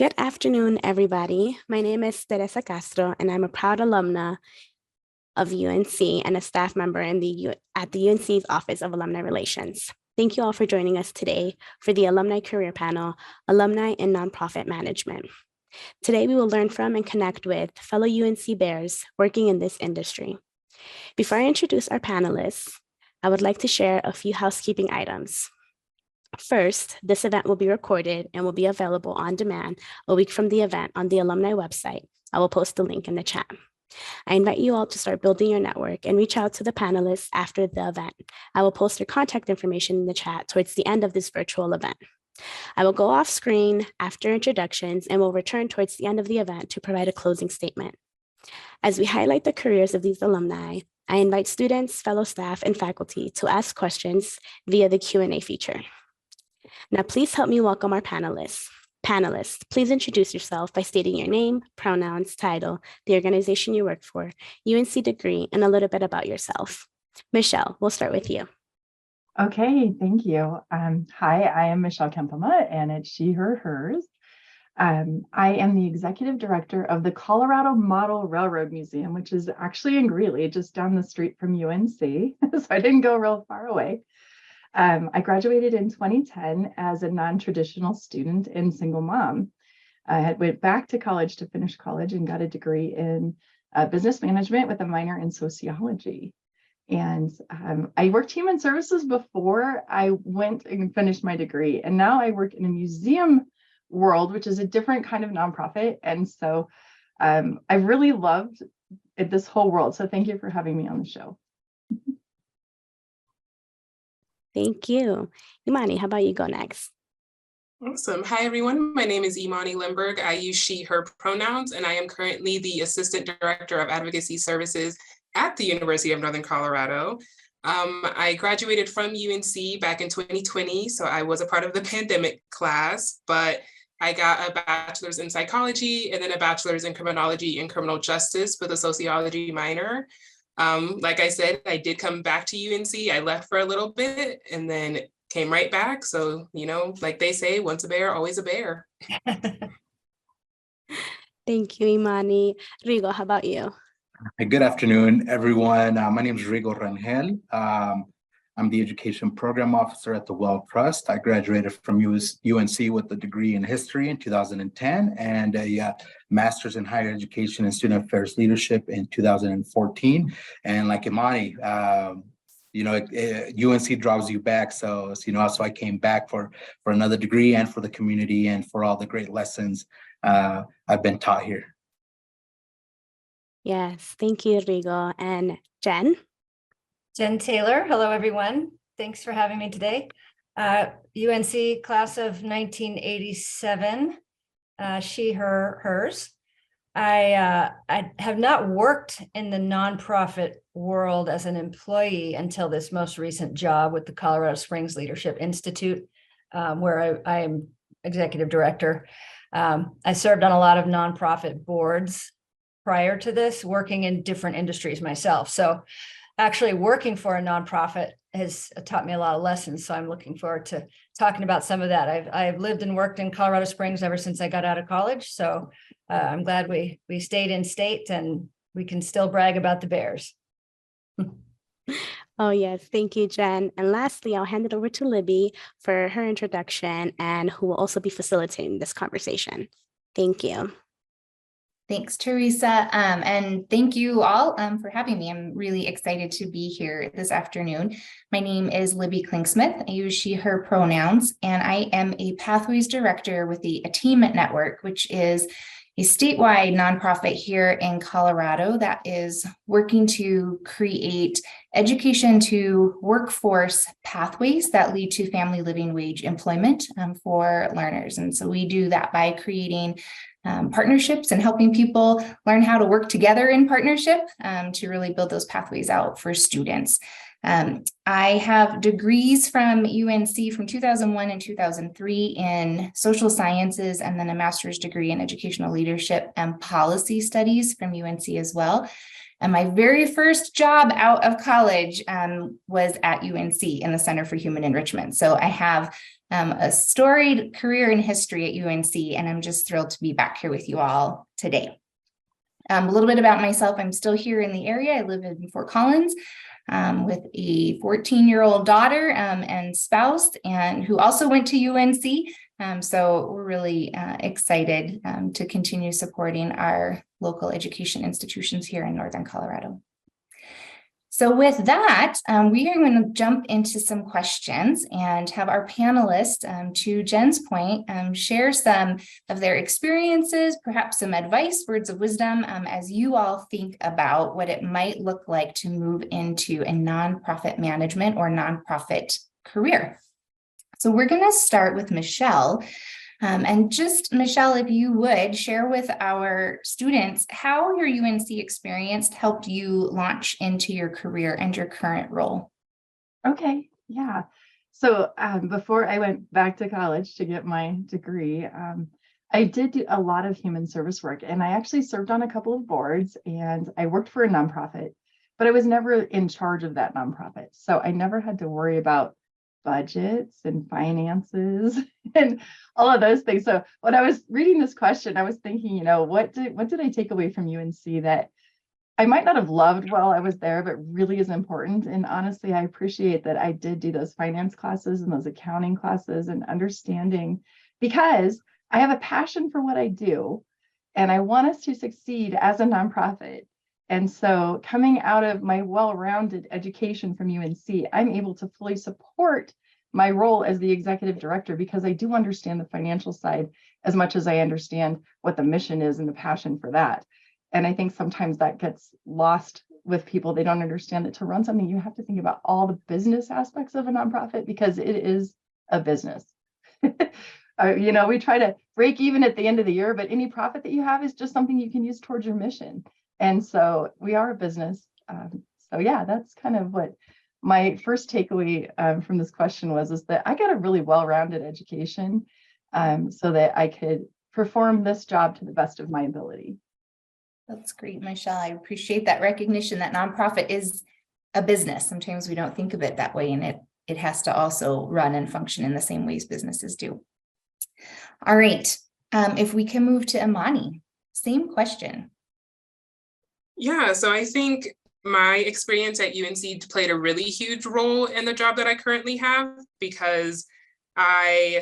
Good afternoon, everybody. My name is Teresa Castro, and I'm a proud alumna of UNC and a staff member at the UNC's Office of Alumni Relations. Thank you all for joining us today for the Alumni Career Panel, Alumni in Nonprofit Management. Today, we will learn from and connect with fellow UNC Bears working in this industry. Before I introduce our panelists, I would like to share a few housekeeping items. First, this event will be recorded and will be available on demand a week from the event on the alumni website. I will post the link in the chat. I invite you all to start building your network and reach out to the panelists after the event. I will post their contact information in the chat towards the end of this virtual event. I will go off screen after introductions and will return towards the end of the event to provide a closing statement. As we highlight the careers of these alumni, I invite students, fellow staff, and faculty to ask questions via the Q&A feature. Now, please help me welcome our panelists. Panelists, please introduce yourself by stating your name, pronouns, title, the organization you work for, UNC degree, and a little bit about yourself. Michelle, we'll start with you. Okay, thank you. Hi, I am Michelle Kempema, and it's she, her, hers. I am the executive director of the Colorado Model Railroad Museum, which is actually in Greeley, just down the street from UNC, so I didn't go real far away. I graduated in 2010 as a non-traditional student and single mom. I went back to college to finish college and got a degree in business management with a minor in sociology. And I worked human services before I went and finished my degree. And now I work in a museum world, which is a different kind of nonprofit. And so I really loved this whole world. So thank you for having me on the show. Thank you. Imani, how about you go next? Awesome. Hi, everyone. My name is Imani Limberg. I use she, her pronouns, and I am currently the Assistant Director of Advocacy Services at the University of Northern Colorado. I graduated from UNC back in 2020, so I was a part of the pandemic class, but I got a bachelor's in psychology and then a bachelor's in criminology and criminal justice with a sociology minor. Like I said, I did come back to UNC. I left for a little bit and then came right back. So, like they say, once a bear, always a bear. Thank you, Imani. Rigo, how about you? Good afternoon, everyone. My name is Rigo Rangel. I'm the Education Program Officer at the Well Trust. I graduated from UNC with a degree in history in 2010 and a master's in higher education and student affairs leadership in 2014. And like Imani, UNC draws you back. So I came back for another degree and for the community and for all the great lessons I've been taught here. Yes, thank you, Rigo. And Jen? Jen Taylor. Hello, everyone. Thanks for having me today. UNC class of 1987, she, her, hers. I have not worked in the nonprofit world as an employee until this most recent job with the Colorado Springs Leadership Institute, where I am executive director. I served on a lot of nonprofit boards prior to this, working in different industries myself. So actually working for a nonprofit has taught me a lot of lessons. So I'm looking forward to talking about some of that. I've lived and worked in Colorado Springs ever since I got out of college. So I'm glad we stayed in state and we can still brag about the Bears. Oh, yes. Thank you, Jen. And lastly, I'll hand it over to Libby for her introduction and who will also be facilitating this conversation. Thank you. Thanks, Teresa. And thank you all for having me. I'm really excited to be here this afternoon. My name is Libby Klingsmith. I use she, her pronouns, and I am a Pathways Director with the Attainment Network, which is a statewide nonprofit here in Colorado that is working to create education to workforce pathways that lead to family living wage employment for learners. And so we do that by creating partnerships and helping people learn how to work together in partnership to really build those pathways out for students. I have degrees from UNC from 2001 and 2003 in social sciences, and then a master's degree in educational leadership and policy studies from UNC as well. And my very first job out of college was at UNC in the Center for Human Enrichment. So I have a storied career in history at UNC, and I'm just thrilled to be back here with you all today. A little bit about myself. I'm still here in the area. I live in Fort Collins with a 14-year-old daughter and spouse, and who also went to UNC. So we're really excited to continue supporting our local education institutions here in Northern Colorado. So with that, we are going to jump into some questions and have our panelists, to Jen's point, share some of their experiences, perhaps some advice, words of wisdom, as you all think about what it might look like to move into a nonprofit management or nonprofit career. So we're going to start with Michelle. And just, Michelle, if you would share with our students how your UNC experience helped you launch into your career and your current role. Okay, yeah. So before I went back to college to get my degree, I did do a lot of human service work, and I actually served on a couple of boards, and I worked for a nonprofit, but I was never in charge of that nonprofit. So I never had to worry about budgets and finances and all of those things. So when I was reading this question, I was thinking, you know, what did I take away from UNC that I might not have loved while I was there, but really is important? And honestly, I appreciate that I did do those finance classes and those accounting classes and understanding, because I have a passion for what I do and I want us to succeed as a nonprofit. And so coming out of my well-rounded education from UNC, I'm able to fully support my role as the executive director, because I do understand the financial side as much as I understand what the mission is and the passion for that. And I think sometimes that gets lost with people. They don't understand that to run something, you have to think about all the business aspects of a nonprofit, because it is a business. You know, we try to break even at the end of the year, but any profit that you have is just something you can use towards your mission. And so we are a business. So yeah, that's kind of what my first takeaway from this question was, is that I got a really well-rounded education so that I could perform this job to the best of my ability. That's great, Michelle. I appreciate that recognition that nonprofit is a business. Sometimes we don't think of it that way, and it has to also run and function in the same ways businesses do. All right, if we can move to Imani, same question. Yeah, so I think my experience at UNC played a really huge role in the job that I currently have, because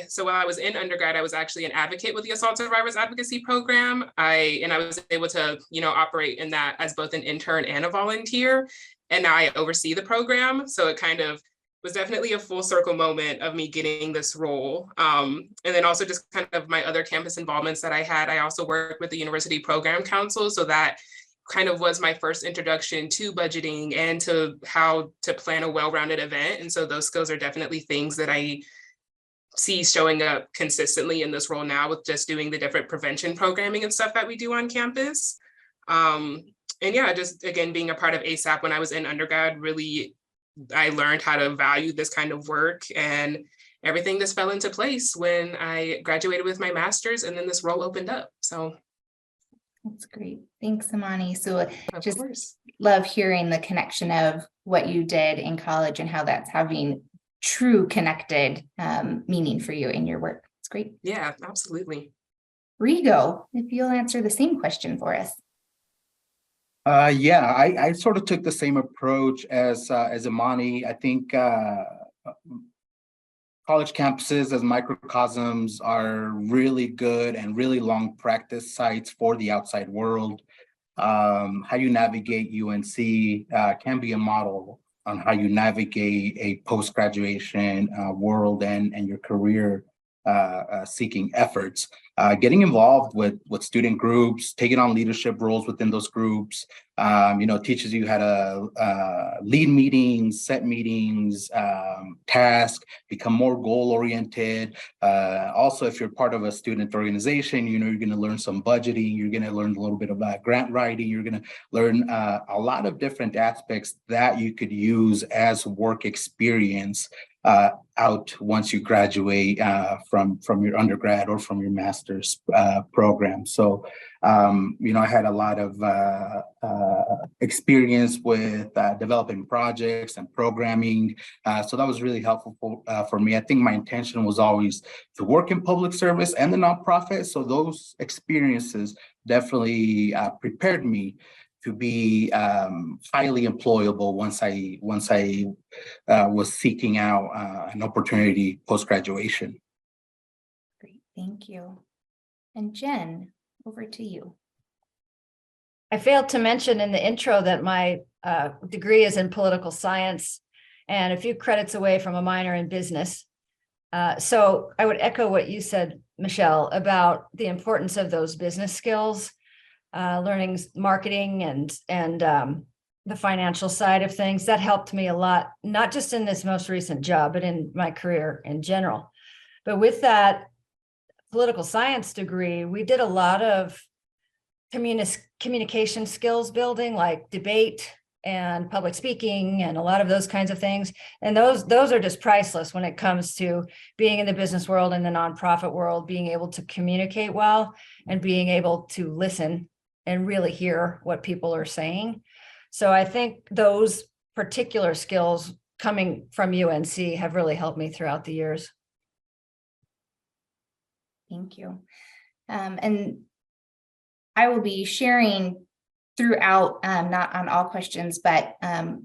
so while I was in undergrad, I was actually an advocate with the Assault Survivors Advocacy Program. I was able to, operate in that as both an intern and a volunteer, and now I oversee the program. So it kind of was definitely a full circle moment of me getting this role. And then also just kind of my other campus involvements that I had. I also worked with the University Program Council, so that kind of was my first introduction to budgeting and to how to plan a well-rounded event. And so those skills are definitely things that I see showing up consistently in this role now, with just doing the different prevention programming and stuff that we do on campus. And yeah, just again, being a part of ASAP when I was in undergrad, really, I learned how to value this kind of work, and everything just fell into place when I graduated with my master's, and then this role opened up. So that's great. Thanks, Imani. So of course, love hearing the connection of what you did in college and how that's having true connected meaning for you in your work. It's great. Yeah, absolutely. Rigo, if you'll answer the same question for us. Yeah, I sort of took the same approach as Imani. I think college campuses as microcosms are really good and really long practice sites for the outside world. How you navigate UNC can be a model on how you navigate a post-graduation world and your career seeking efforts. Getting involved with student groups, taking on leadership roles within those groups, teaches you how to lead meetings, set meetings, task, become more goal-oriented. Also, if you're part of a student organization, you're going to learn some budgeting, you're going to learn a little bit about grant writing, you're going to learn a lot of different aspects that you could use as work experience out once you graduate from your undergrad or from your master's program. So, I had a lot of experience with developing projects and programming. So that was really helpful for me. I think my intention was always to work in public service and the nonprofit. So those experiences definitely prepared me to be highly employable once I was seeking out an opportunity post-graduation. Great, thank you. And Jen, over to you. I failed to mention in the intro that my degree is in political science and a few credits away from a minor in business. So I would echo what you said, Michelle, about the importance of those business skills, learning marketing and the financial side of things. That helped me a lot, not just in this most recent job, but in my career in general. But with that political science degree, we did a lot of communication skills building, like debate and public speaking and a lot of those kinds of things. And those are just priceless when it comes to being in the business world and the nonprofit world, being able to communicate well and being able to listen and really hear what people are saying. So I think those particular skills coming from UNC have really helped me throughout the years. Thank you. And I will be sharing throughout, not on all questions, but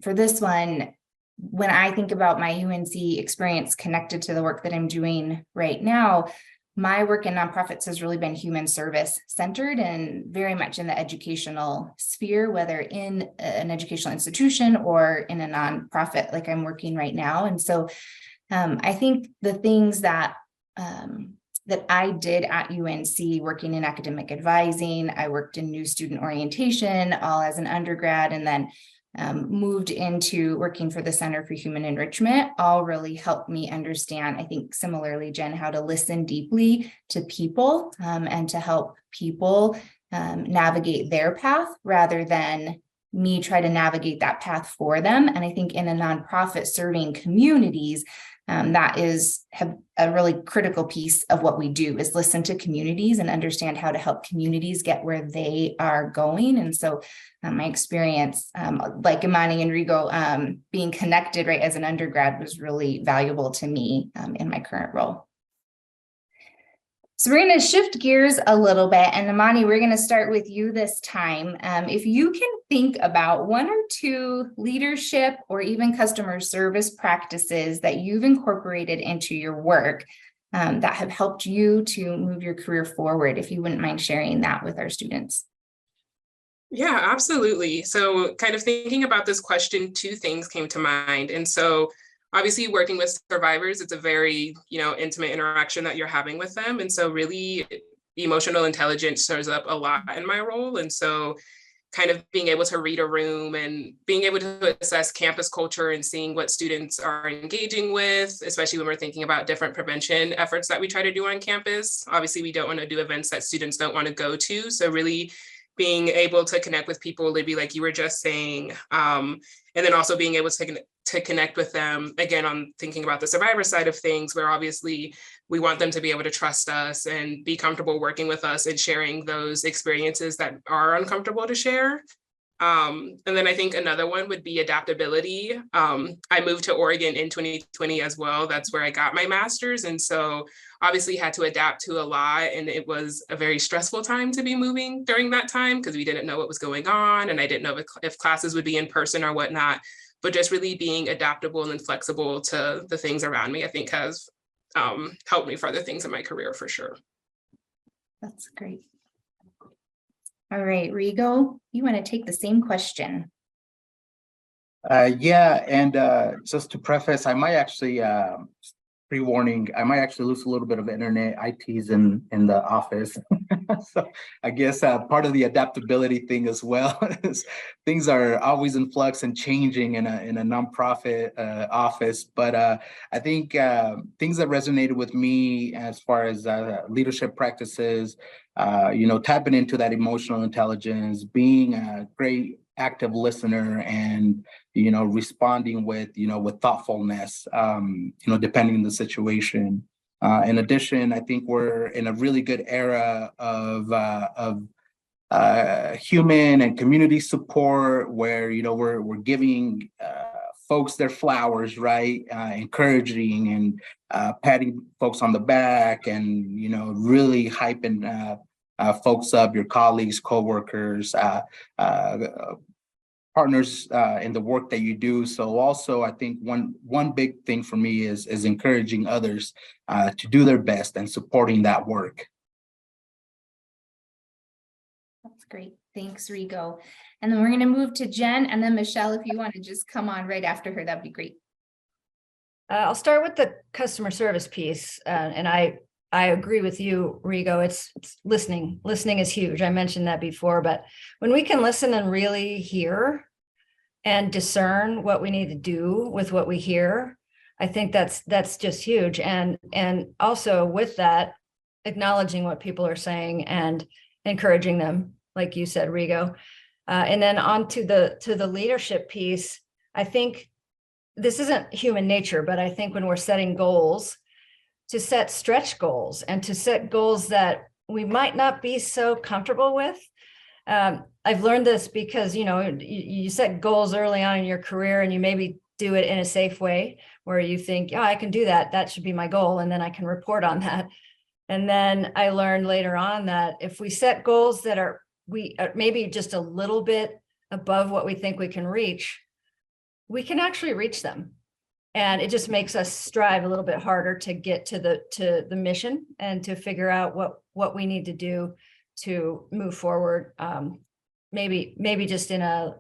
for this one, when I think about my UNC experience connected to the work that I'm doing right now, my work in nonprofits has really been human service centered and very much in the educational sphere, whether in an educational institution or in a nonprofit like I'm working right now. And so I think the things that I did at UNC, working in academic advising, I worked in new student orientation, all as an undergrad, and then moved into working for the Center for Human Enrichment, all really helped me understand, I think similarly, Jen, how to listen deeply to people and to help people navigate their path rather than me try to navigate that path for them. And I think in a nonprofit serving communities, that is a really critical piece of what we do, is listen to communities and understand how to help communities get where they are going. And so my experience, like Imani and Rigo, being connected right as an undergrad was really valuable to me in my current role. So we're going to shift gears a little bit, and Imani, we're going to start with you this time. If you can think about one or two leadership or even customer service practices that you've incorporated into your work that have helped you to move your career forward, if you wouldn't mind sharing that with our students. Yeah, absolutely. So kind of thinking about this question, two things came to mind. And so obviously working with survivors, it's a very, intimate interaction that you're having with them. And so really emotional intelligence shows up a lot in my role. And so kind of being able to read a room and being able to assess campus culture and seeing what students are engaging with, especially when we're thinking about different prevention efforts that we try to do on campus. Obviously, we don't want to do events that students don't want to go to. So really being able to connect with people, Libby, like you were just saying, and then also being able to connect with them, again, on thinking about the survivor side of things, where obviously we want them to be able to trust us and be comfortable working with us and sharing those experiences that are uncomfortable to share. And then I think another one would be adaptability. I moved to Oregon in 2020 as well. That's where I got my master's. And so obviously had to adapt to a lot. And it was a very stressful time to be moving during that time because we didn't know what was going on. And I didn't know if classes would be in person or whatnot. But just really being adaptable and flexible to the things around me, I think has helped me for other things in my career for sure. That's great. All right, Rigo, you want to take the same question? Yeah, and just to preface, I might actually, pre-warning, I might actually lose a little bit of internet. IT's in the office. So I guess part of the adaptability thing as well is things are always in flux and changing in a nonprofit office. But I think things that resonated with me as far as leadership practices, tapping into that emotional intelligence, being a great active listener and, responding with thoughtfulness, depending on the situation. In addition, I think we're in a really good era of human and community support where, we're giving folks their flowers, right? Encouraging and patting folks on the back and, really hyping folks up, your colleagues, coworkers, partners in the work that you do. So also, I think one big thing for me is encouraging others to do their best and supporting that work. That's great. Thanks, Rigo. And then we're going to move to Jen, and then Michelle, if you want to just come on right after her, that'd be great. I'll start with the customer service piece. And I agree with you, Rigo. It's listening. Listening is huge. I mentioned that before, but when we can listen and really hear and discern what we need to do with what we hear, I think that's just huge. And also with that, acknowledging what people are saying and encouraging them, like you said, Rigo. And then on to the leadership piece, I think this isn't human nature, but I think when we're setting goals, to set stretch goals and to set goals that we might not be so comfortable with. I've learned this because, you set goals early on in your career and you maybe do it in a safe way where you think, I can do that. That should be my goal. And then I can report on that. And then I learned later on that if we set goals that are maybe just a little bit above what we think we can reach, we can actually reach them. And it just makes us strive a little bit harder to get to the mission and to figure out what we need to do to move forward. Maybe just in a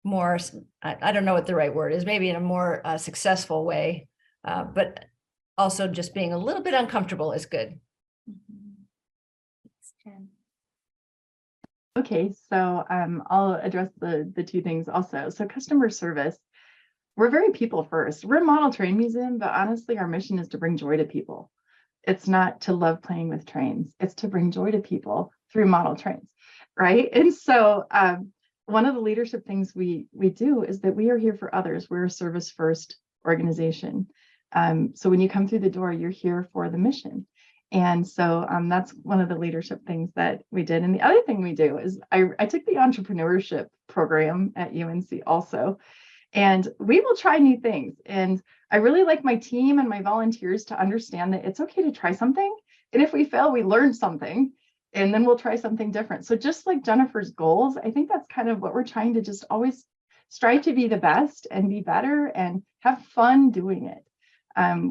more, I don't know what the right word is, maybe in a more successful way, but also just being a little bit uncomfortable is good. Okay, so I'll address the two things also. So customer service, we're very people first. We're a model train museum, but honestly, our mission is to bring joy to people. It's not to love playing with trains. It's to bring joy to people through model trains, right? And so one of the leadership things we do is that we are here for others. We're a service first organization. So when you come through the door, you're here for the mission. And so that's one of the leadership things that we did. And the other thing we do is I took the entrepreneurship program at UNC also, and we will try new things. And I really like my team and my volunteers to understand that it's okay to try something. And if we fail, we learn something, and then we'll try something different. So just like Jennifer's goals, I think that's kind of what we're trying to just always strive to be the best and be better and have fun doing it.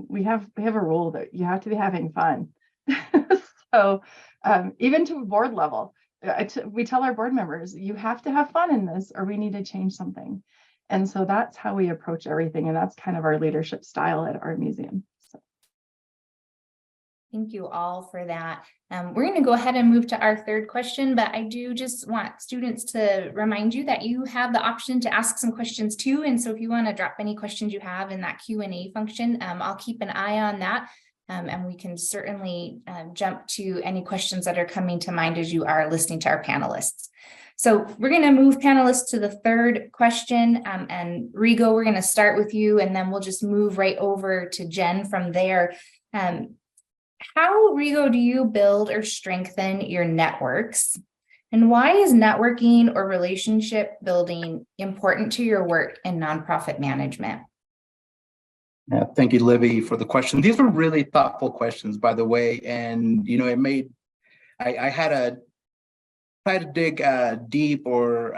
We have a rule that you have to be having fun. So even to board level, we tell our board members, you have to have fun in this or we need to change something. And so that's how we approach everything. And that's kind of our leadership style at our museum. So. Thank you all for that. We're going to go ahead and move to our third question, but I do just want students to remind you that you have the option to ask some questions too. And so if you want to drop any questions you have in that Q&A function, I'll keep an eye on that. And we can certainly jump to any questions that are coming to mind as you are listening to our panelists. So we're going to move panelists to the third question. And Rigo, we're going to start with you, and then we'll just move right over to Jen from there. How, Rigo, do you build or strengthen your networks? And why is networking or relationship building important to your work in nonprofit management? Yeah, thank you, Libby, for the question. These were really thoughtful questions, by the way. And, I had to try to dig deep or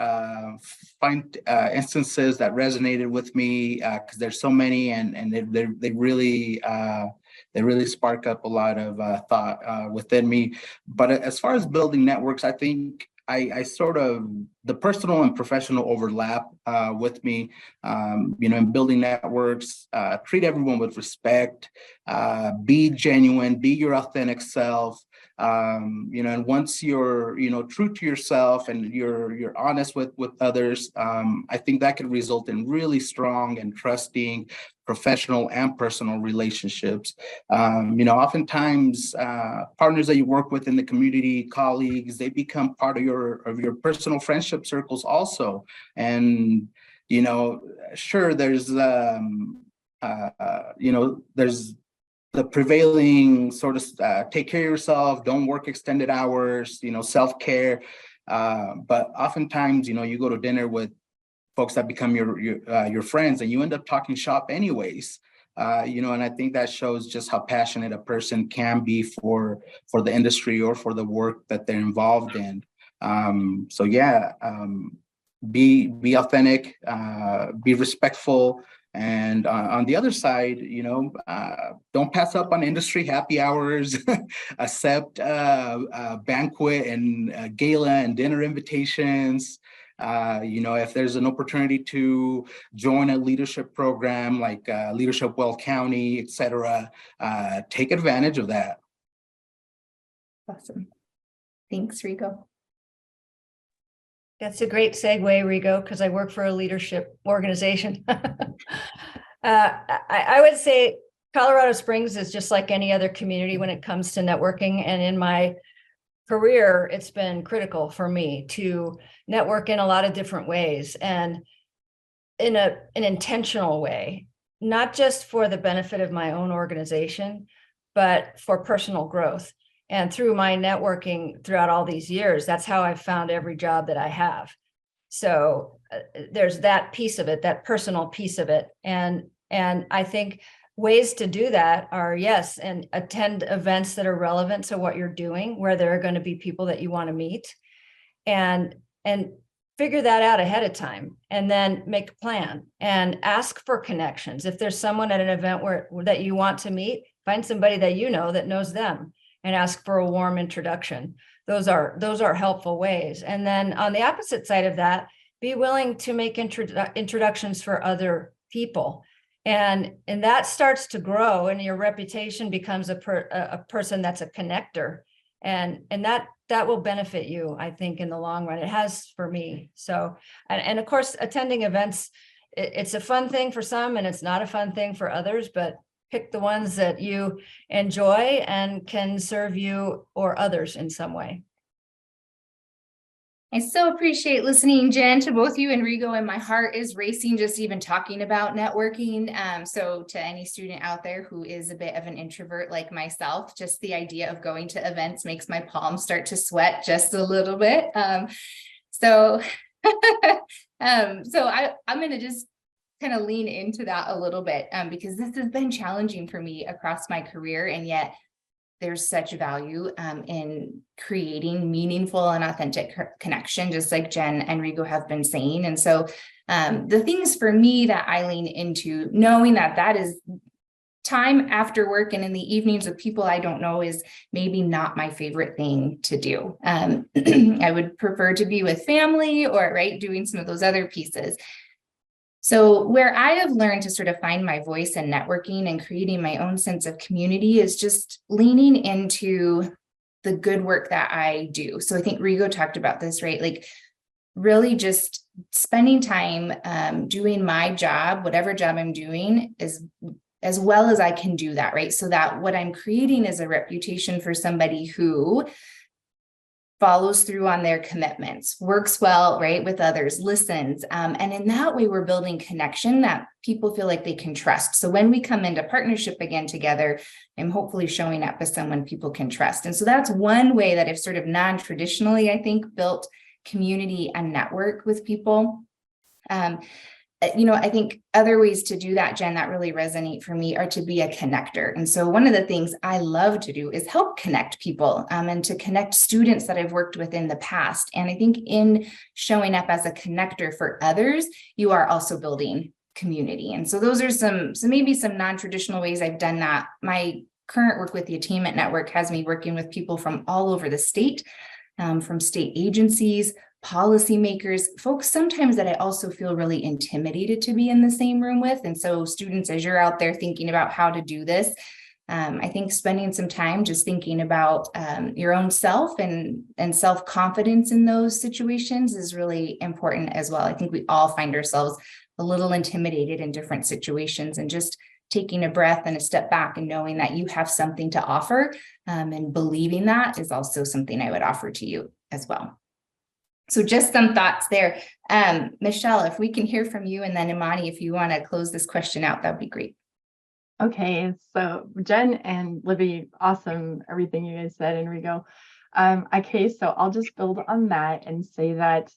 find instances that resonated with me because there's so many and they really spark up a lot of thought within me. But as far as building networks, I think I sort of, the personal and professional overlap with me, in building networks, treat everyone with respect, be genuine, be your authentic self, And once you're, true to yourself and you're honest with others, I think that could result in really strong and trusting professional and personal relationships. Oftentimes partners that you work with in the community, colleagues, they become part of your personal friendship circles also. And, sure, there's the prevailing sort of take care of yourself, don't work extended hours, self-care. But oftentimes, you go to dinner with folks that become your friends, and you end up talking shop anyways. And I think that shows just how passionate a person can be for the industry or for the work that they're involved in. Be authentic, be respectful. And on the other side, don't pass up on industry happy hours, accept banquet and gala and dinner invitations. If there's an opportunity to join a leadership program like Leadership Well County, et cetera, take advantage of that. Awesome. Thanks, Rigo. That's a great segue, Rigo, because I work for a leadership organization. I would say Colorado Springs is just like any other community when it comes to networking. And in my career, it's been critical for me to network in a lot of different ways and in an intentional way, not just for the benefit of my own organization, but for personal growth. And through my networking throughout all these years, that's how I've found every job that I have. So there's that piece of it, that personal piece of it. And I think ways to do that are, yes, and attend events that are relevant to what you're doing, where there are going to be people that you want to meet, and figure that out ahead of time, and then make a plan and ask for connections. If there's someone at an event that you want to meet, find somebody that that knows them, and ask for a warm introduction. Those are helpful ways. And then on the opposite side of that, be willing to make introductions for other people. And that starts to grow, and your reputation becomes a person that's a connector. And that will benefit you, I think, in the long run. It has for me. So, and of course, attending events, it's a fun thing for some, and it's not a fun thing for others, but pick the ones that you enjoy and can serve you or others in some way. I so appreciate listening, Jen, to both you and Rigo, and my heart is racing just even talking about networking. So to any student out there who is a bit of an introvert like myself, just the idea of going to events makes my palms start to sweat just a little bit. So I'm going to just kind of lean into that a little bit because this has been challenging for me across my career, and yet there's such value in creating meaningful and authentic connection, just like Jen and Rigo have been saying. And so the things for me that I lean into, knowing that is time after work and in the evenings with people I don't know, is maybe not my favorite thing to do. I would prefer to be with family or doing some of those other pieces. So where I have learned to sort of find my voice in networking and creating my own sense of community is just leaning into the good work that I do. So I think Rigo talked about this, like really just spending time doing my job, whatever job I'm doing, is as well as I can do that, so that what I'm creating is a reputation for somebody who follows through on their commitments, works well, with others, listens. And in that way, we're building connection that people feel like they can trust. So when we come into partnership again together, I'm hopefully showing up as someone people can trust. And so that's one way that I've sort of non-traditionally, I think, built community and network with people. I think other ways to do that, Jen, that really resonate for me are to be a connector. And so one of the things I love to do is help connect people and to connect students that I've worked with in the past. And I think in showing up as a connector for others, you are also building community. And so those are maybe some non-traditional ways I've done that. My current work with the Attainment Network has me working with people from all over the state, from state agencies, policymakers, folks sometimes that I also feel really intimidated to be in the same room with. And so students, as you're out there thinking about how to do this, I think spending some time just thinking about your own self and self-confidence in those situations is really important as well. I think we all find ourselves a little intimidated in different situations, and just taking a breath and a step back and knowing that you have something to offer and believing that is also something I would offer to you as well. So just some thoughts there. Michelle, if we can hear from you, and then Imani, if you want to close this question out, that'd be great. Okay, so Jen and Libby, awesome, everything you guys said, Enrico. Okay, so I'll just build on that and say that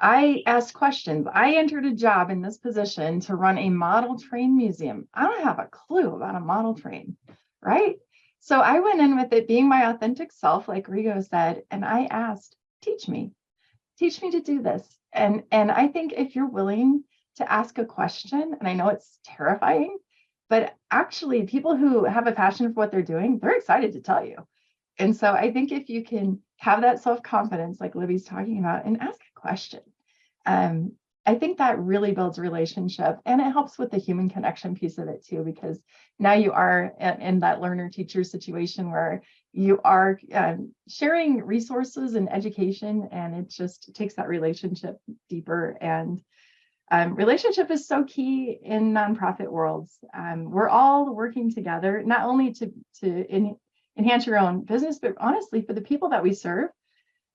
I asked questions. I entered a job in this position to run a model train museum. I don't have a clue about a model train, right? So I went in with it being my authentic self, like Rigo said, and I asked, teach me to do this. And I think if you're willing to ask a question, and I know it's terrifying, but actually people who have a passion for what they're doing, they're excited to tell you. And so I think if you can have that self-confidence, like Libby's talking about, and ask a question, I think that really builds relationship, and it helps with the human connection piece of it too, because now you are in that learner-teacher situation where you are sharing resources and education, and it just takes that relationship deeper. And relationship is so key in nonprofit worlds. We're all working together, not only to enhance your own business, but honestly, for the people that we serve,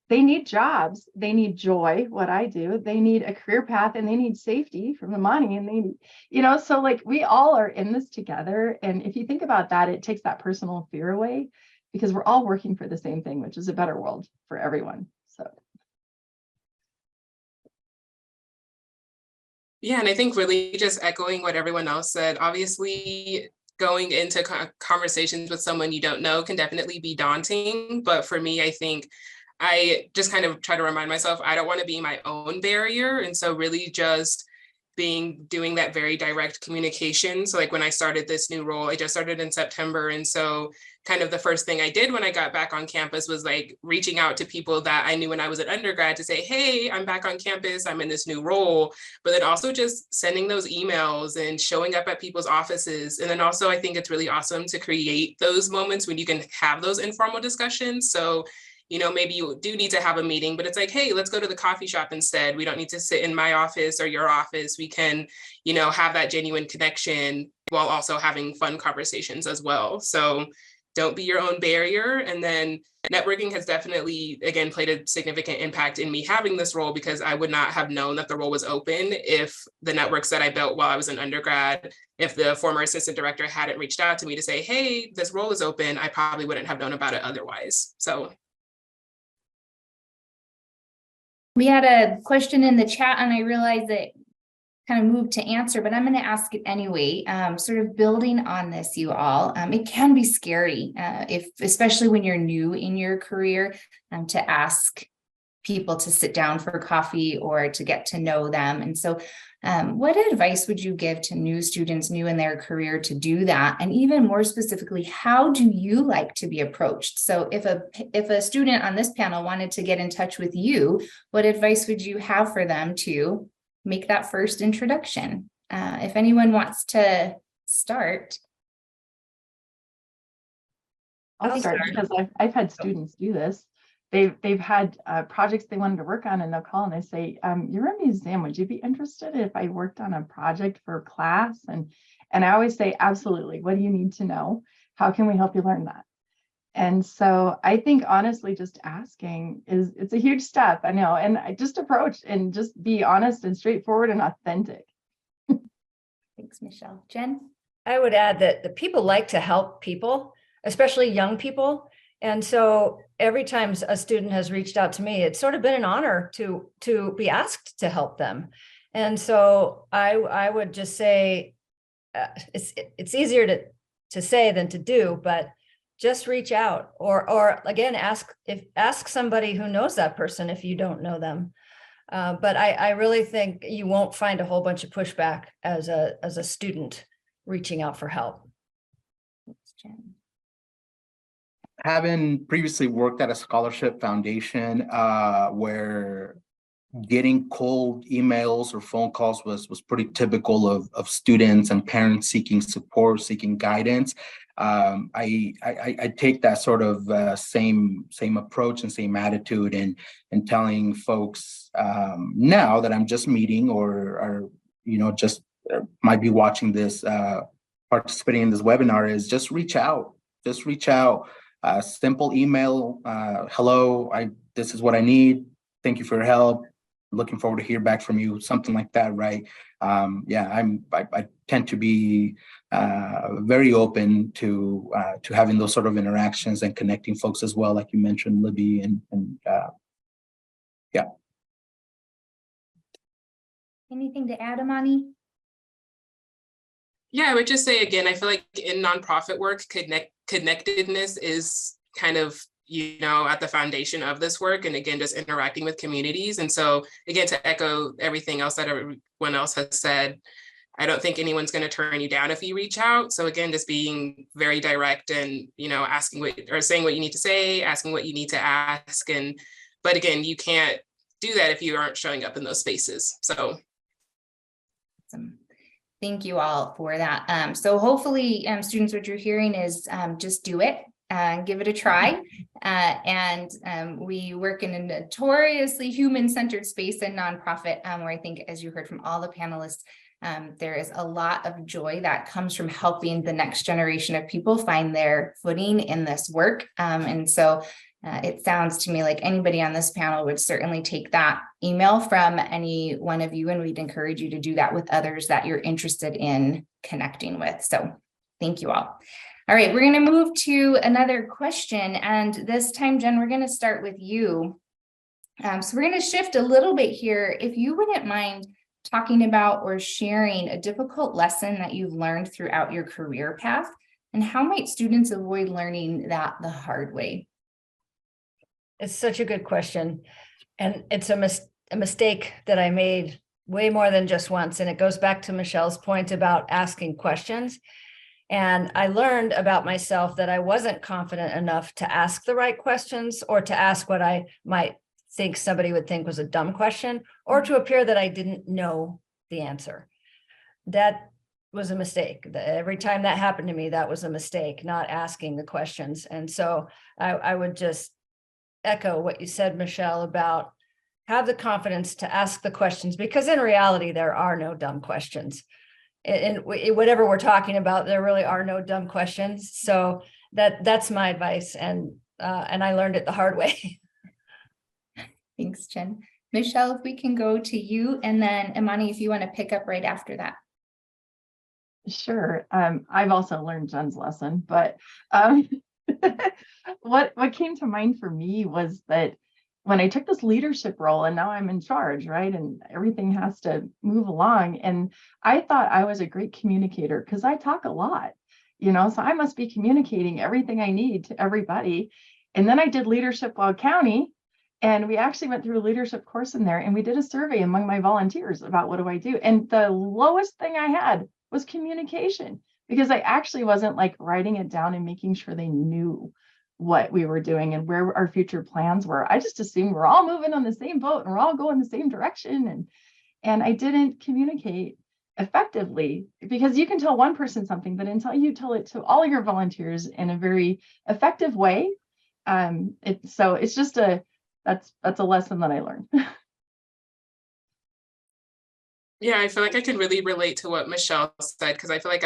they need jobs, they need joy, what I do, they need a career path, and they need safety from the money. And they need, so like we all are in this together. And if you think about that, it takes that personal fear away, because we're all working for the same thing, which is a better world for everyone. So. Yeah, and I think really just echoing what everyone else said, obviously going into conversations with someone you don't know can definitely be daunting. But for me, I think I just kind of try to remind myself, I don't want to be my own barrier. And so really just doing that very direct communication. So like when I started this new role, I just started in September. And so kind of the first thing I did when I got back on campus was like reaching out to people that I knew when I was an undergrad to say, hey, I'm back on campus, I'm in this new role, but then also just sending those emails and showing up at people's offices. And then also I think it's really awesome to create those moments when you can have those informal discussions. So maybe you do need to have a meeting, but it's like, hey, let's go to the coffee shop instead. We don't need to sit in my office or your office. We can, have that genuine connection while also having fun conversations as well. So don't be your own barrier. And then networking has definitely, again, played a significant impact in me having this role, because I would not have known that the role was open if the networks that I built while I was an undergrad, if the former assistant director hadn't reached out to me to say, hey, this role is open, I probably wouldn't have known about it otherwise. So we had a question in the chat, and I realized that kind of moved to answer, but I'm going to ask it anyway. Sort of building on this, you all, it can be scary, especially when you're new in your career, to ask people to sit down for coffee or to get to know them. And so what advice would you give to new students, new in their career, to do that? And even more specifically, how do you like to be approached? So if a student on this panel wanted to get in touch with you, what advice would you have for them to make that first introduction? If anyone wants to start. I'll start because I've had students do this. They've had projects they wanted to work on, and they'll call and they say, you're a museum, would you be interested if I worked on a project for class? And I always say, absolutely. What do you need to know? How can we help you learn that? And so I think honestly, just asking it's a huge step. I know. And I just approach and just be honest and straightforward and authentic. Thanks, Michelle. Jen? I would add that the people like to help people, especially young people. And so every time a student has reached out to me, it's sort of been an honor to be asked to help them. And so I would just say it's easier to say than to do, but just reach out, or again, ask somebody who knows that person if you don't know them. But I really think you won't find a whole bunch of pushback as a student reaching out for help. Thanks, Jen. Having previously worked at a scholarship foundation where getting cold emails or phone calls was pretty typical of students and parents seeking support, seeking guidance. I take that sort of same approach and same attitude in telling folks now that I'm just meeting or just might be watching this, participating in this webinar, is just reach out. Just reach out. Simple email. Hello, this is what I need. Thank you for your help. Looking forward to hear back from you. Something like that, right? I tend to be very open to having those sort of interactions and connecting folks as well, like you mentioned, Libby, and yeah. Anything to add, Amani? Yeah, I would just say again, I feel like in nonprofit work, connectedness is kind of, at the foundation of this work. And again, just interacting with communities. And so again, to echo everything else that everyone else has said, I don't think anyone's going to turn you down if you reach out. So again, just being very direct and, asking saying what you need to say, asking what you need to ask. But again, you can't do that if you aren't showing up in those spaces. So. Awesome. Thank you all for that. So hopefully students, what you're hearing is just do it. Give it a try. We work in a notoriously human-centered space in nonprofit, where I think, as you heard from all the panelists, there is a lot of joy that comes from helping the next generation of people find their footing in this work. And so it sounds to me like anybody on this panel would certainly take that email from any one of you, and we'd encourage you to do that with others that you're interested in connecting with. So thank you all. All right, we're going to move to another question. And this time, Jen, we're going to start with you. So we're going to shift a little bit here. If you wouldn't mind talking about or sharing a difficult lesson that you've learned throughout your career path, and how might students avoid learning that the hard way? It's such a good question. And it's a mistake that I made way more than just once. And it goes back to Michelle's point about asking questions. And I learned about myself that I wasn't confident enough to ask the right questions, or to ask what I might think somebody would think was a dumb question, or to appear that I didn't know the answer. That was a mistake. Every time that happened to me, that was a mistake, not asking the questions. And so I would just echo what you said, Michelle, about have the confidence to ask the questions, because in reality, there are no dumb questions. In whatever we're talking about, there really are no dumb questions. So that's my advice, and I learned it the hard way. Thanks, Jen. Michelle, if we can go to you, and then Imani, if you want to pick up right after that. Sure. I've also learned Jen's lesson, but what came to mind for me was that when I took this leadership role, and now I'm in charge, right? And everything has to move along. And I thought I was a great communicator because I talk a lot, so I must be communicating everything I need to everybody. And then I did Leadership Wild County, and we actually went through a leadership course in there, and we did a survey among my volunteers about what do I do. And the lowest thing I had was communication, because I actually wasn't like writing it down and making sure they knew what we were doing and where our future plans were. I just assumed we're all moving on the same boat and we're all going the same direction. And I didn't communicate effectively, because you can tell one person something, but until you tell it to all your volunteers in a very effective way, it's just that's a lesson that I learned. Yeah, I feel like I can really relate to what Michelle said, because I feel like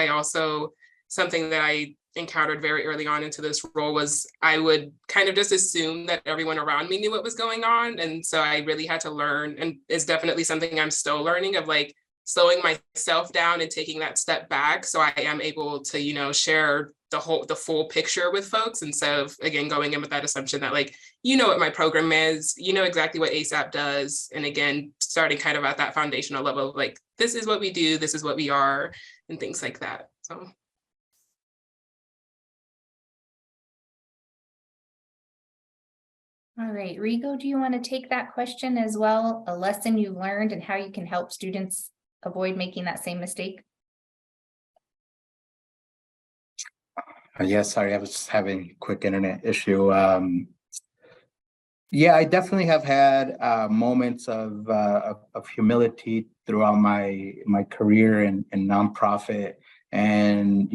something that I encountered very early on into this role was I would kind of just assume that everyone around me knew what was going on. And so I really had to learn, and it's definitely something I'm still learning, of like slowing myself down and taking that step back, so I am able to, share the full picture with folks, instead of, again, going in with that assumption that like, what my program is, exactly what ASAP does. And again, starting kind of at that foundational level of like, this is what we do, this is what we are, and things like that. So. All right, Rigo, do you want to take that question as well? A lesson you learned and how you can help students avoid making that same mistake? Yes, sorry, I was just having a quick internet issue. Yeah, I definitely have had moments of humility throughout my career in nonprofit, And,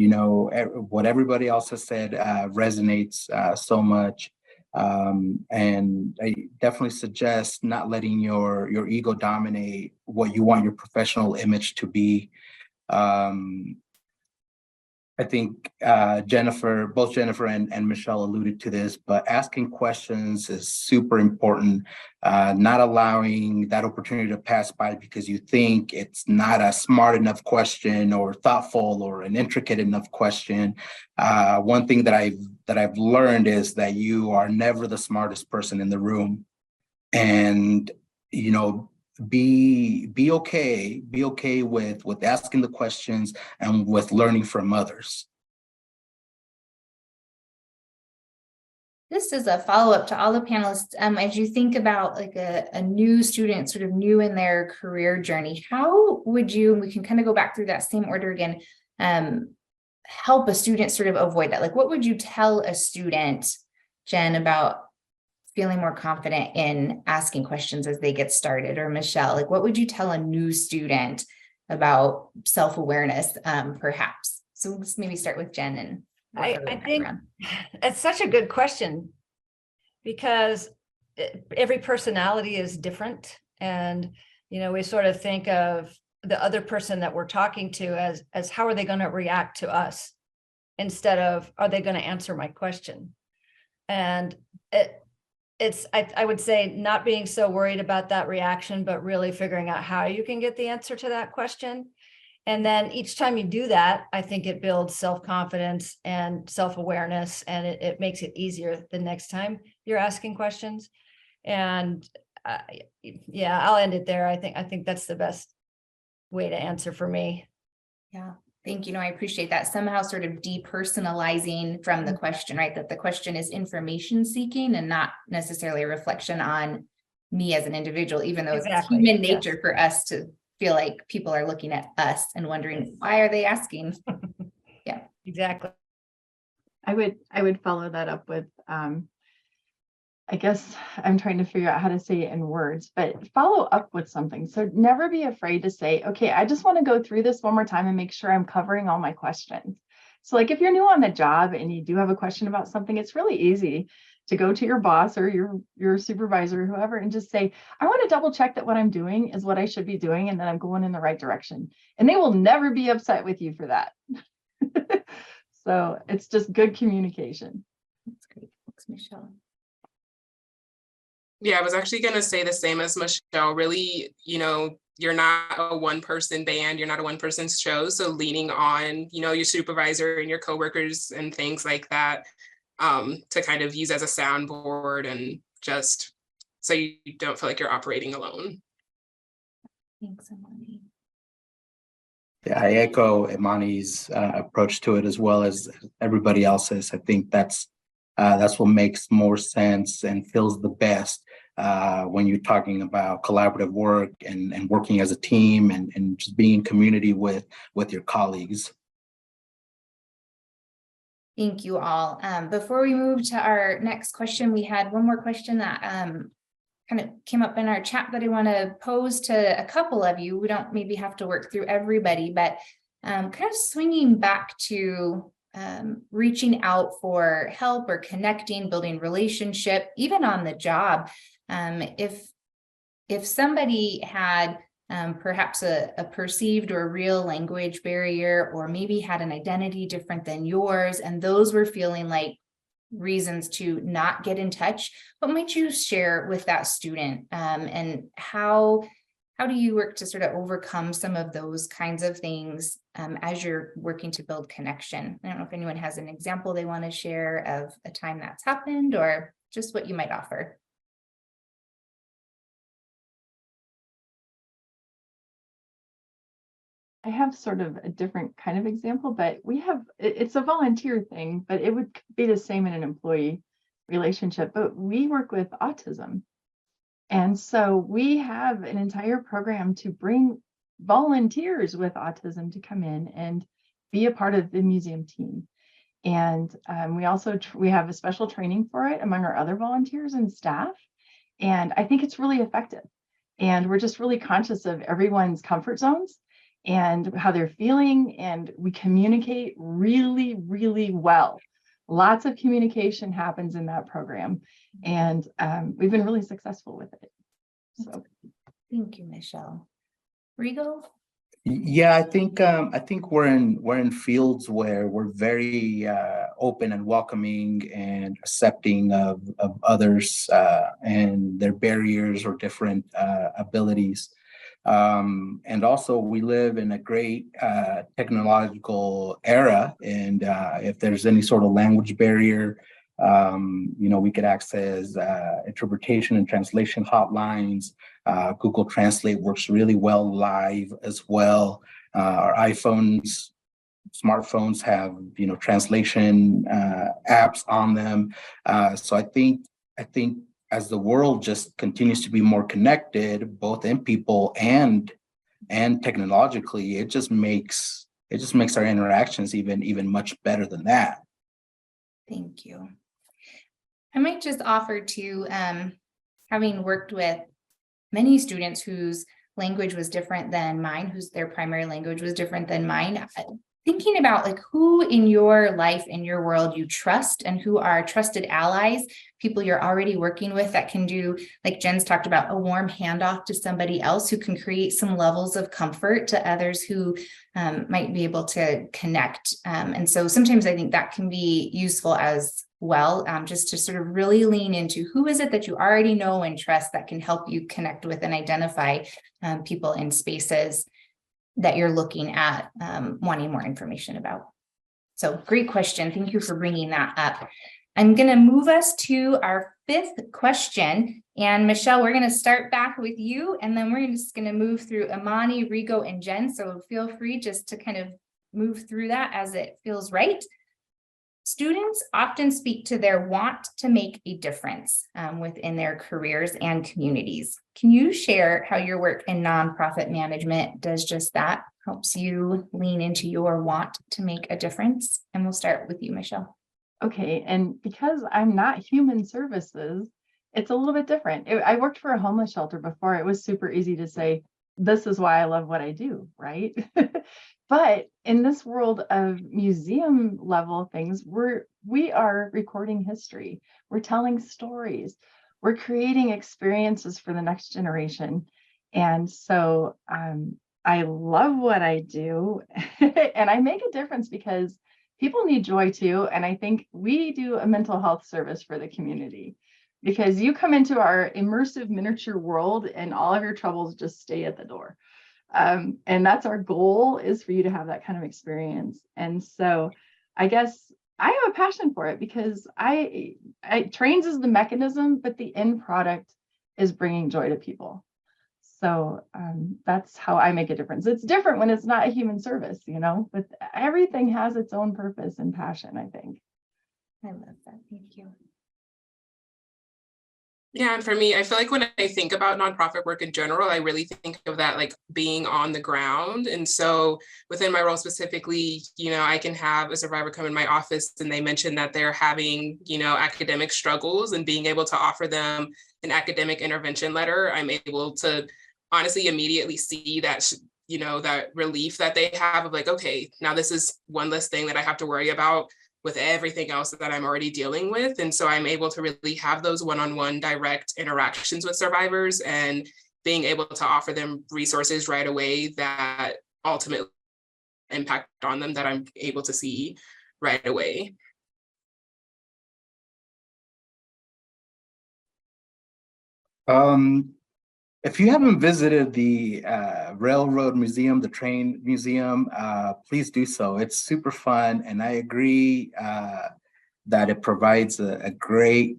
what everybody else has said resonates so much. And I definitely suggest not letting your ego dominate what you want your professional image to be. I think both Jennifer and Michelle alluded to this, but asking questions is super important. Not allowing that opportunity to pass by because you think it's not a smart enough question or thoughtful or an intricate enough question. One thing that I've learned is that you are never the smartest person in the room, and be okay with asking the questions and with learning from others. This is a follow-up to all the panelists. As you think about like a new student, sort of new in their career journey, how would you, and we can kind of go back through that same order again, help a student sort of avoid that? Like, what would you tell a student, Jen, about feeling more confident in asking questions as they get started? Or Michelle, like, what would you tell a new student about self-awareness, perhaps? So let's maybe start with Jen. And I think it's such a good question, because every personality is different. And, we sort of think of the other person that we're talking to as how are they going to react to us, instead of, are they going to answer my question? And I would say not being so worried about that reaction, but really figuring out how you can get the answer to that question. And then each time you do that, I think it builds self-confidence and self-awareness, and it makes it easier the next time you're asking questions. And yeah, I'll end it there. I think that's the best way to answer for me. Yeah. Thank you. No, I appreciate that. Somehow sort of depersonalizing from the question, right? That the question is information seeking and not necessarily a reflection on me as an individual, even though it's human nature for us to feel like people are looking at us and wondering, why are they asking? Yeah, exactly. I would follow that up with, I guess I'm trying to figure out how to say it in words, but follow up with something. So never be afraid to say, okay, I just want to go through this one more time and make sure I'm covering all my questions. So like if you're new on the job and you do have a question about something, it's really easy to go to your boss or your supervisor or whoever and just say, I want to double check that what I'm doing is what I should be doing and that I'm going in the right direction. And they will never be upset with you for that. So it's just good communication. That's great. Thanks, Michelle. Yeah, I was actually going to say the same as Michelle. Really, you're not a one-person band, you're not a one-person show. So leaning on, your supervisor and your coworkers and things like that, to kind of use as a soundboard, and just so you don't feel like you're operating alone. Thanks, Imani. Yeah, I echo Imani's approach to it as well as everybody else's. I think that's what makes more sense and feels the best when you're talking about collaborative work and working as a team and just being in community with your colleagues. Thank you all. Before we move to our next question, we had one more question that kind of came up in our chat that I want to pose to a couple of you. We don't maybe have to work through everybody, but kind of swinging back to reaching out for help or connecting, building relationship, even on the job. If somebody had perhaps a perceived or real language barrier, or maybe had an identity different than yours, and those were feeling like reasons to not get in touch, what might you share with that student? And how do you work to sort of overcome some of those kinds of things as you're working to build connection? I don't know if anyone has an example they want to share of a time that's happened, or just what you might offer. I have sort of a different kind of example, but it's a volunteer thing, but it would be the same in an employee relationship. But we work with autism. And so we have an entire program to bring volunteers with autism to come in and be a part of the museum team. And we have a special training for it among our other volunteers and staff. And I think it's really effective. And we're just really conscious of everyone's comfort zones and how they're feeling, and we communicate really, really well. Lots of communication happens in that program, and we've been really successful with it. So Thank you, Michelle. Rigo? Yeah, I think we're in fields where we're very open and welcoming and accepting of others and their barriers or different abilities. And also we live in a great technological era, and if there's any sort of language barrier, we could access interpretation and translation hotlines. Google Translate works really well live as well. Our smartphones have translation apps on them. So I think as the world just continues to be more connected, both in people and technologically, it just makes our interactions even much better than that. Thank you. I might just offer to, having worked with many students whose language was different than mine, whose their primary language was different than mine, thinking about like who in your life, in your world you trust, and who are trusted allies, people you're already working with that can do, like Jen's talked about, a warm handoff to somebody else who can create some levels of comfort to others who might be able to connect. And so sometimes I think that can be useful as well, just to sort of really lean into who is it that you already know and trust that can help you connect with and identify people in spaces that you're looking at, wanting more information about. So great question. Thank you for bringing that up. I'm going to move us to our fifth question. And Michelle, we're going to start back with you, and then we're just going to move through Imani, Rigo, and Jen. So feel free just to kind of move through that as it feels right. Students often speak to their want to make a difference within their careers and communities. Can you share how your work in nonprofit management does just that, helps you lean into your want to make a difference? And we'll start with you, Michelle. okay, and because I'm not human services, it's a little bit different. I worked for a homeless shelter before. It was super easy to say, this is why I love what I do, right? But in this world of museum level things, we are recording history. We're telling stories. We're creating experiences for the next generation. And so I love what I do, and I make a difference because people need joy too. And I think we do a mental health service for the community, because you come into our immersive miniature world and all of your troubles just stay at the door. And that's our goal, is for you to have that kind of experience. And so I guess I have a passion for it, because I trains is the mechanism, but the end product is bringing joy to people. So that's how I make a difference. It's different when it's not a human service, but everything has its own purpose and passion, I think. I love that. Thank you. Yeah, and for me, I feel like when I think about nonprofit work in general, I really think of that like being on the ground. And so within my role specifically, I can have a survivor come in my office and they mention that they're having, academic struggles, and being able to offer them an academic intervention letter, I'm able to honestly immediately see that, that relief that they have of like, okay, now this is one less thing that I have to worry about with everything else that I'm already dealing with. And so I'm able to really have those one-on-one direct interactions with survivors, and being able to offer them resources right away that ultimately impact on them that I'm able to see right away. If you haven't visited the Railroad Museum, the Train Museum, please do so. It's super fun, and I agree that it provides a great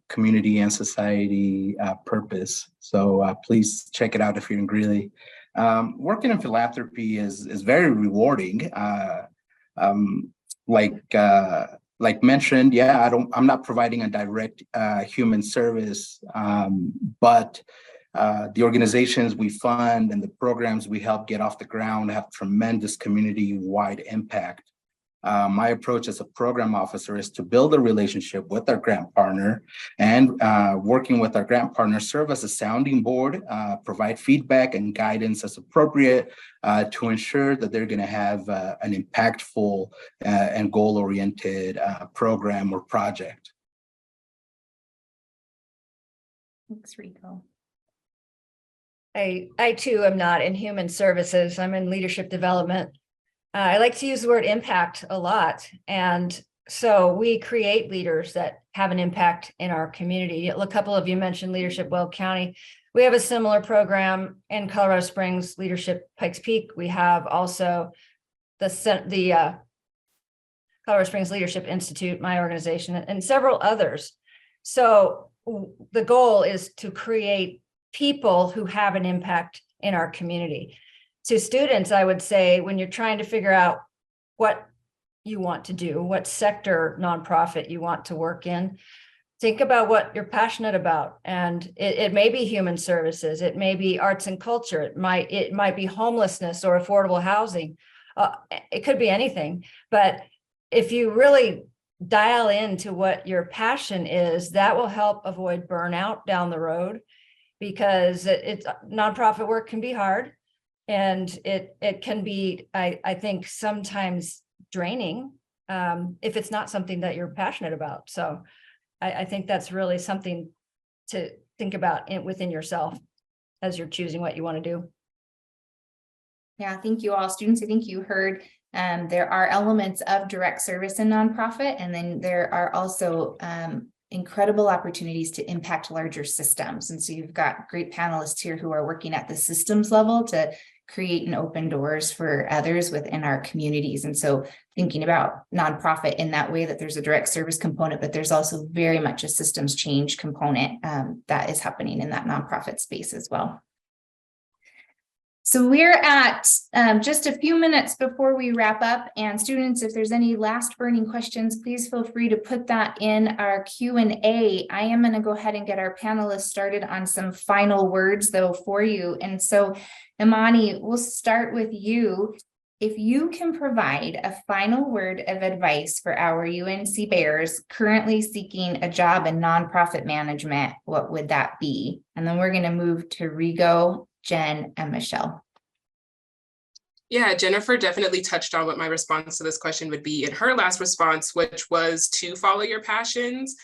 community and society purpose. So please check it out if you're in Greeley. Working in philanthropy is very rewarding. Like mentioned, yeah, I'm not providing a direct human service, but the organizations we fund and the programs we help get off the ground have tremendous community-wide impact. My approach as a program officer is to build a relationship with our grant partner and working with our grant partner, serve as a sounding board, provide feedback and guidance as appropriate to ensure that they're going to have an impactful and goal-oriented program or project. Thanks, Rico. I too am not in human services. I'm in leadership development. I like to use the word impact a lot. And so we create leaders that have an impact in our community. A couple of you mentioned Leadership Weld County. We have a similar program in Colorado Springs, Leadership Pikes Peak. We have also the Colorado Springs Leadership Institute, my organization, and several others. So the goal is to create people who have an impact in our community. To students, I would say, when you're trying to figure out what you want to do, what sector nonprofit you want to work in, think about what you're passionate about. And it may be human services, it may be arts and culture, it might be homelessness or affordable housing. It could be anything. But if you really dial into what your passion is, that will help avoid burnout down the road, because it's nonprofit work can be hard. And it can be, I think, sometimes draining if it's not something that you're passionate about. So I think that's really something to think about within yourself as you're choosing what you want to do. Yeah, thank you all. Students, I think you heard there are elements of direct service in nonprofit, and then there are also incredible opportunities to impact larger systems. And so you've got great panelists here who are working at the systems level to create and open doors for others within our communities. And so thinking about nonprofit in that way, that there's a direct service component, but there's also very much a systems change component that is happening in that nonprofit space as well. So we're at just a few minutes before we wrap up, and students, if there's any last burning questions, please feel free to put that in our Q&A. I am going to go ahead and get our panelists started on some final words though for you. And so Imani, we'll start with you. If you can provide a final word of advice for our UNC Bears currently seeking a job in nonprofit management, what would that be? And then we're going to move to Rigo, Jen, and Michelle. Yeah, Jennifer definitely touched on what my response to this question would be in her last response, which was to follow your passions,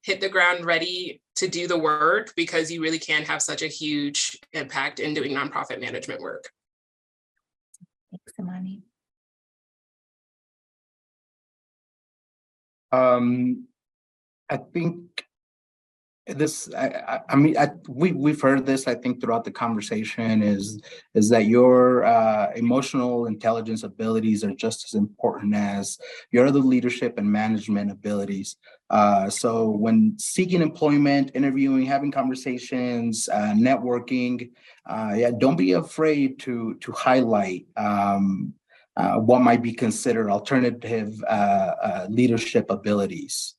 hit the ground ready to do the work, because you really can have such a huge impact in doing nonprofit management work. Thanks, Imani. I think this, I mean, we've heard this, I think, throughout the conversation is that your emotional intelligence abilities are just as important as your other leadership and management abilities. So when seeking employment, interviewing, having conversations, networking, yeah, don't be afraid to highlight what might be considered alternative leadership abilities.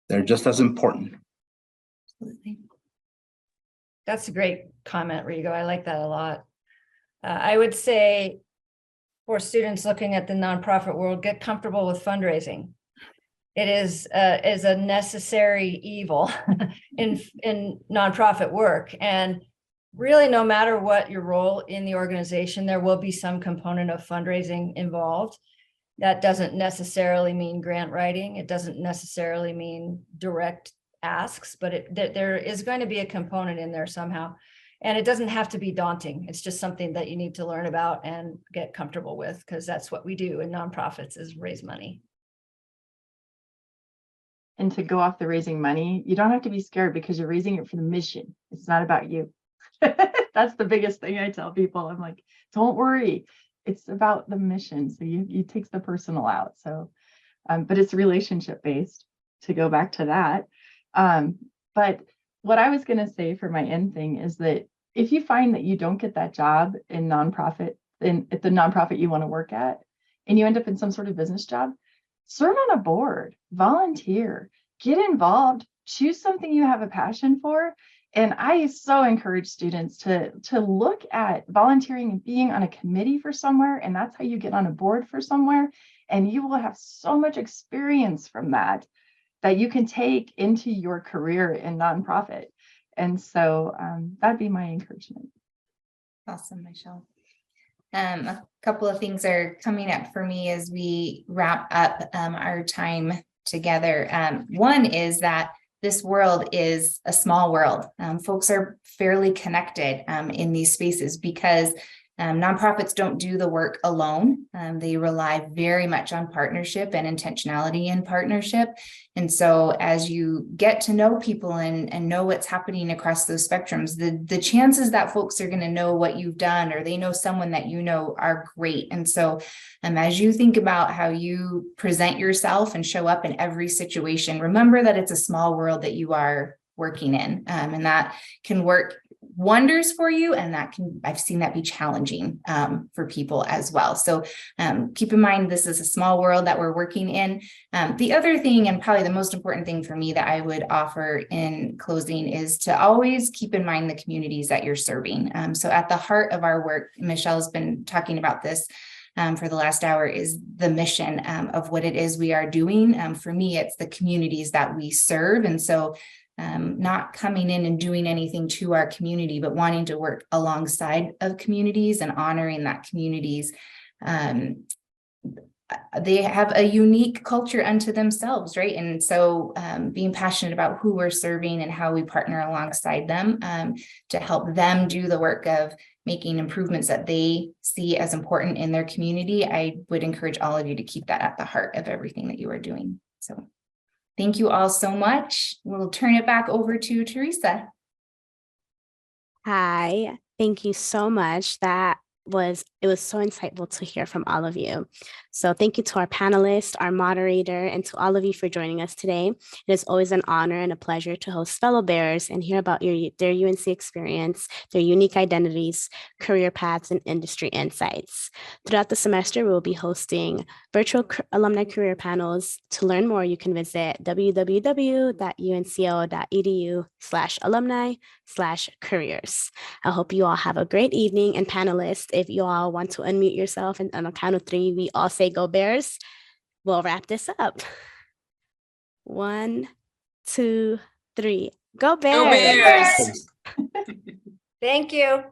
They're just as important. Absolutely. That's a great comment, Rigo. I like that a lot. I would say for students looking at the nonprofit world, get comfortable with fundraising. It is a necessary evil in nonprofit work. And really, no matter what your role in the organization, there will be some component of fundraising involved. That doesn't necessarily mean grant writing. It doesn't necessarily mean direct asks, but there is going to be a component in there somehow. And it doesn't have to be daunting. It's just something that you need to learn about and get comfortable with, because that's what we do in nonprofits, is raise money. And to go off the raising money, you don't have to be scared, because you're raising it for the mission. It's not about you. That's the biggest thing I tell people. I'm like, don't worry. It's about the mission. So you takes the personal out. So, but it's relationship based, to go back to that. But what I was going to say for my end thing is that if you find that you don't get that job in nonprofit, at the nonprofit you want to work at, and you end up in some sort of business job, serve on a board, volunteer, get involved, choose something you have a passion for, And I so encourage students to look at volunteering and being on a committee for somewhere, and that's how you get on a board for somewhere. And you will have so much experience from that you can take into your career in nonprofit. And so that'd be my encouragement. Awesome, Michelle. A couple of things are coming up for me as we wrap up our time together. One is that this world is a small world. Folks are fairly connected in these spaces because nonprofits don't do the work alone. They rely very much on partnership and intentionality in partnership. And so as you get to know people and know what's happening across those spectrums, the chances that folks are going to know what you've done or they know someone that you know are great. And so as you think about how you present yourself and show up in every situation, remember that it's a small world that you are working in, and that can work wonders for you, and I've seen that be challenging for people as well. So keep in mind, this is a small world that we're working in. The other thing, and probably the most important thing for me that I would offer in closing, is to always keep in mind the communities that you're serving. So at the heart of our work, Michelle's been talking about this for the last hour, is the mission of what it is we are doing. For me, it's the communities that we serve. And so not coming in and doing anything to our community, but wanting to work alongside of communities and honoring that communities. They have a unique culture unto themselves, right? And so being passionate about who we're serving and how we partner alongside them to help them do the work of making improvements that they see as important in their community, I would encourage all of you to keep that at the heart of everything that you are doing. So thank you all so much. We'll turn it back over to Teresa. Hi, thank you so much. It was so insightful to hear from all of you. So thank you to our panelists, our moderator, and to all of you for joining us today. It is always an honor and a pleasure to host fellow bears and hear about their UNC experience, their unique identities, career paths, and industry insights. Throughout the semester, we will be hosting virtual alumni career panels. To learn more, you can visit www.unco.edu/alumni/careers. I hope you all have a great evening. And panelists, if you all want to unmute yourself, and on a count of three, we all say go Bears, we'll wrap this up. 1, 2, 3. Go Bears! Go Bears! Thank you.